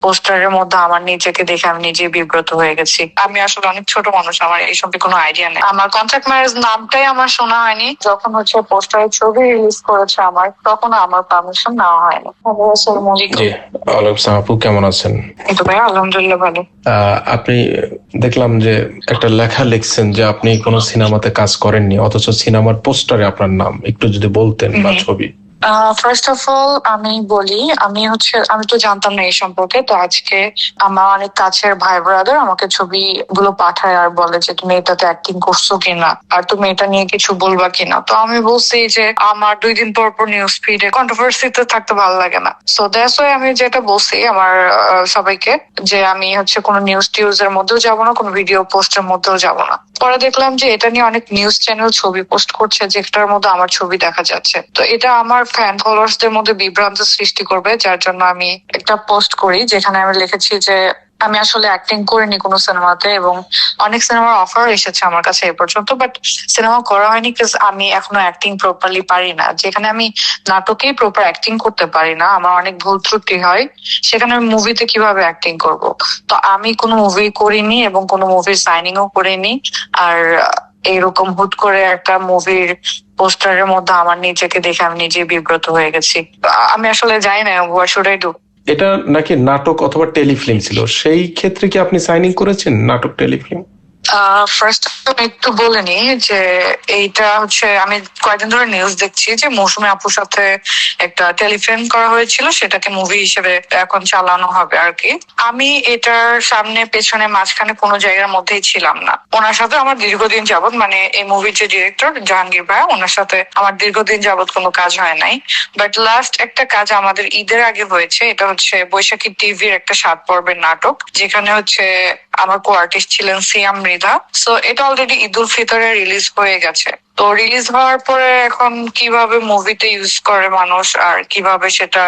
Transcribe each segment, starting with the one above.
পোস্টারের মধ্যে আমার নিজেকে দেখে আমি নিজে বিব্রত হয়ে গেছি। আমি আসলে অনেক ছোট মানুষ, আমার এই সম্পর্কে কোনো আইডিয়া নেই। আমার কন্ট্রাক্ট ম্যারেজ নামটাই আমার শোনা হয়নি। যখন পোস্টারের ছবি রিলিজ করেছে আমার, তখন আমার পারমিশন নেওয়া হয়নি। আপু কেমন আছেন? এই তো ভাই, আলহামদুলিল্লাহ ভালো। আপনি দেখলাম যে একটা লেখা লিখছেন যে আপনি কোনো সিনেমাতে কাজ করেননি, অথচ সিনেমার পোস্টারে আপনার নাম। একটু যদি বলতেন বা ছবি। ফার্স্ট অফ অল আমি বলি, আমি তো জানতাম না এই সম্পর্কে। তো আজকে আমার অনেক কাছের ভাই ব্রাদার আমাকে ছবি গুলো পাঠায় আর বলে যে তুমি এটাতে অ্যাক্টিং করছো কিনা, আর তুমি এটা নিয়ে কিছু বলবা কিনা। তো আমি বলছি যে আমার 2 দিন পর পর নিউজ ফিডে কন্ট্রোভার্সিতে থাকতে ভালো লাগে না। সো দ্যাটস ওয়াই আমি যেটা বলছি আমার সবাইকে, যে আমি কোনো নিউজ টিউজের মধ্যেও যাবো না, কোনো ভিডিও পোস্টের মধ্যেও যাবো না। পরে দেখলাম যে এটা নিয়ে অনেক নিউজ চ্যানেল ছবি পোস্ট করছে যেটার মধ্যে আমার ছবি দেখা যাচ্ছে। তো এটা আমার ফ্যান ফলোয়ার্সদের মধ্যে বিভ্রান্ত সৃষ্টি করবে, যার জন্য আমি একটা পোস্ট করি যেখানে আমি লিখেছি যে আমি আসলে অ্যাক্টিং করিনি কোনো সিনেমাতে, এবং অনেক সিনেমার অফার এসেছে আমার কাছে এ পর্যন্ত, বাট সিনেমা করা হয়নি বিকজ আমি এখনো অ্যাক্টিং প্রপারলি পারি না। যেখানে আমি নাটকেই প্রপার অ্যাক্টিং করতে পারি না, আমার অনেক ভুল ত্রুটি হয়, সেখানে আমি মুভিতে কিভাবে অ্যাক্টিং করব? তো আমি কোনো মুভি করিনি এবং কোনো মুভির সাইনিংও করিনি। আর এইরকম হুট করে একটা মুভির পোস্টারের মধ্যে আমার নিজেকে দেখে আমি নিজে বিব্রত হয়ে গেছি। আমি আসলে জানি না হোয়াট শুড আই ডু। এটা নাকি নাটক অথবা টেলিফিল্ম ছিল, সেই ক্ষেত্রে কি আপনি সাইনিং করেছেন নাটক টেলিফিল্ম? ফার্স্ট আমি একটু বলে নি যে এইটা আমি কয়েকদিন ধরে নিউজ দেখছি যে মৌসুমী আপুর সাথে একটা টেলিফিল্ম করা হয়েছিল, সেটাকে মুভি হিসেবে এখন চালানো হবে আর কি। আমি এটার সামনে পেছনে মাঝখানে কোনো জায়গার মধ্যেই ছিলাম না। ওনার সাথে আমার দীর্ঘদিন যাবত, মানে এই মুভির যে ডিরেক্টর জাহাঙ্গীর ভাই, ওনার সাথে আমার দীর্ঘদিন যাবত কোনো কাজ হয় নাই। বাট লাস্ট একটা কাজ আমাদের ঈদের আগে হয়েছে, এটা বৈশাখী টিভির একটা 7 পর্বের নাটক, যেখানে আমার কো আর্টিস্ট ছিলেন সিয়াম মৃধা। সো এটা অলরেডি ঈদ উল ফিতরে রিলিজ হয়ে গেছে। তো রিলিজ হওয়ার পরে এখন কিভাবে মুভিতে ইউজ করে মানুষ আর কিভাবে সেটা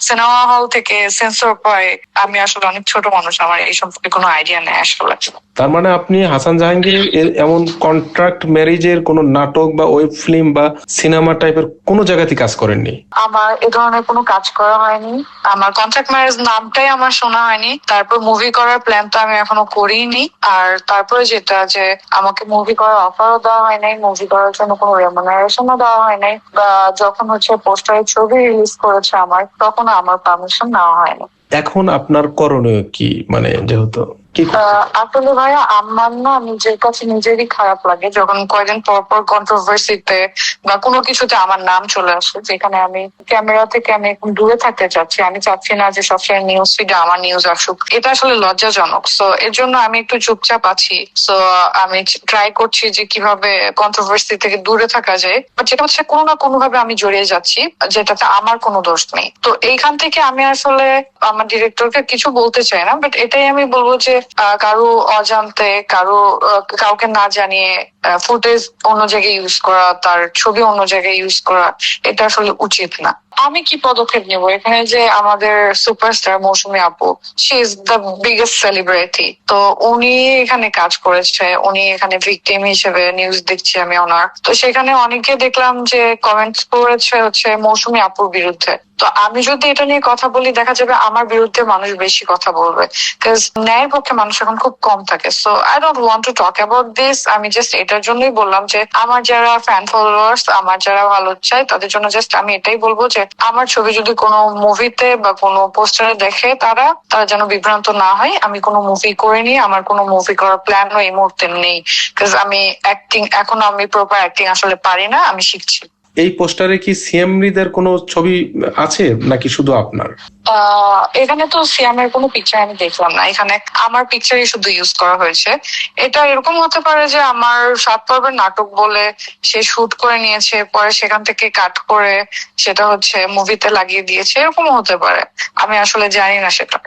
সিনেমা হল থেকে সেন্সর পায়, আমি আসলে অনেক ছোট মানুষ, আমার এই সম্পর্কে কোনো আইডিয়া নেই আসলে। তার মানে আপনি হাসান জাহাঙ্গীরের এমন কন্ট্রাক্ট ম্যারেজের কোন নাটক বা ওয়েব ফিল্ম বা সিনেমা টাইপের কোন জায়গাতে কাজ করেননি? আমার এ ধরনের কোনো কাজ করা হয়নি। আমার কন্ট্রাক্ট ম্যারেজ নামটাই আমার শোনা হয়নি। তারপর মুভি করার প্ল্যান তো আমি এখনো করিনি। আর তারপরে যেটা যে আমাকে মুভি করার অফারও দেওয়া হয় নাই, মুভি করার জন্য কোনো রেমুনারেশনও দেওয়া হয় নাই, বা যখন পোস্টারের ছবি রিলিজ করেছে আমার, তখন আমার পারমিশন নেওয়া হয়নি। এখন আপনার করণীয় কি? মানে যেহেতু আসলে ভাইয়া আমার না নিজের কাছে নিজেরই খারাপ লাগে যখন কয়েকদিন পর পর কন্ট্রোভার্সিতে বা কোনো কিছুতে আমার নাম চলে আসে, যেখানে আমি ক্যামেরা থেকে আমি এখন দূরে থাকতে চাচ্ছি। আমি চাচ্ছি না যে সবসময় নিউজ ফিডে আমার নিউজ আসুক, এটা আসলে লজ্জাজনক। সো এর জন্য আমি একটু চুপচাপ আছি। সো আমি ট্রাই করছি যে কিভাবে কন্ট্রোভার্সি থেকে দূরে থাকা যায়, বাট যেটা কোনো না কোনো ভাবে আমি জড়িয়ে যাচ্ছি, যেটাতে আমার কোনো দোষ নেই। তো এইখান থেকে আমি আসলে আমার ডিরেক্টরকে কিছু বলতে চাই না, বাট এটাই আমি বলবো যে কারো অজান্তে কাউকে না জানিয়ে ফুটেজ অন্য জায়গায় ইউজ করা, তার ছবি অন্য জায়গায় ইউজ করা, এটা আসলে উচিত না। আমি কি পদক্ষেপ নেব? এখানে যে আমাদের সুপারস্টার মৌসুমী আপু, she is the biggest celebrity. তো উনি এখানে কাজ করেছে, উনি এখানে ভিকটিম হিসেবে নিউজ দেখছি আমি ওনার। তো সেখানে অনেকে দেখলাম যে কমেন্টস করেছে মৌসুমী আপুর বিরুদ্ধে। তো আমি যদি এটা নিয়ে কথা বলি, দেখা যাবে আমার বিরুদ্ধে মানুষ বেশি কথা বলবে, বিকজ ন্যায়ের পক্ষে মানুষ এখন খুব কম থাকে। So I don't want to talk about this. আমি জাস্ট এটার জন্যই বললাম যে আমার যারা ফ্যান ফলোয়ার্স, আমার যারা ভালো চায়, তাদের জন্য জাস্ট আমি এটাই বলবো যে আমার ছবি যদি কোনো মুভিতে বা কোনো পোস্টারে দেখে, তারা যেন বিভ্রান্ত না হয়। আমি কোনো মুভি করিনি, আমার কোনো মুভি করার প্ল্যানও এই মুহূর্তে নেই, বিকজ আমি এখনো আমি প্রপার অ্যাক্টিং আসলে পারি না, আমি শিখছি। এই পোস্টারে কি সিএম মৃধার কোনো ছবি আছে নাকি শুধু আপনার? এখানে তো সিয়ামের কোনো পিকচার আমি দেখলাম না, এখানে আমার পিকচারই শুধু ইউজ করা হয়েছে। এটা এরকম হতে পারে যে আমার 7 পর্বের নাটক বলে সে শুট করে নিয়েছে, পরে সেখান থেকে কাট করে সেটা মুভিতে লাগিয়ে দিয়েছে, এরকমও হতে পারে। আমি আসলে জানি না সেটা।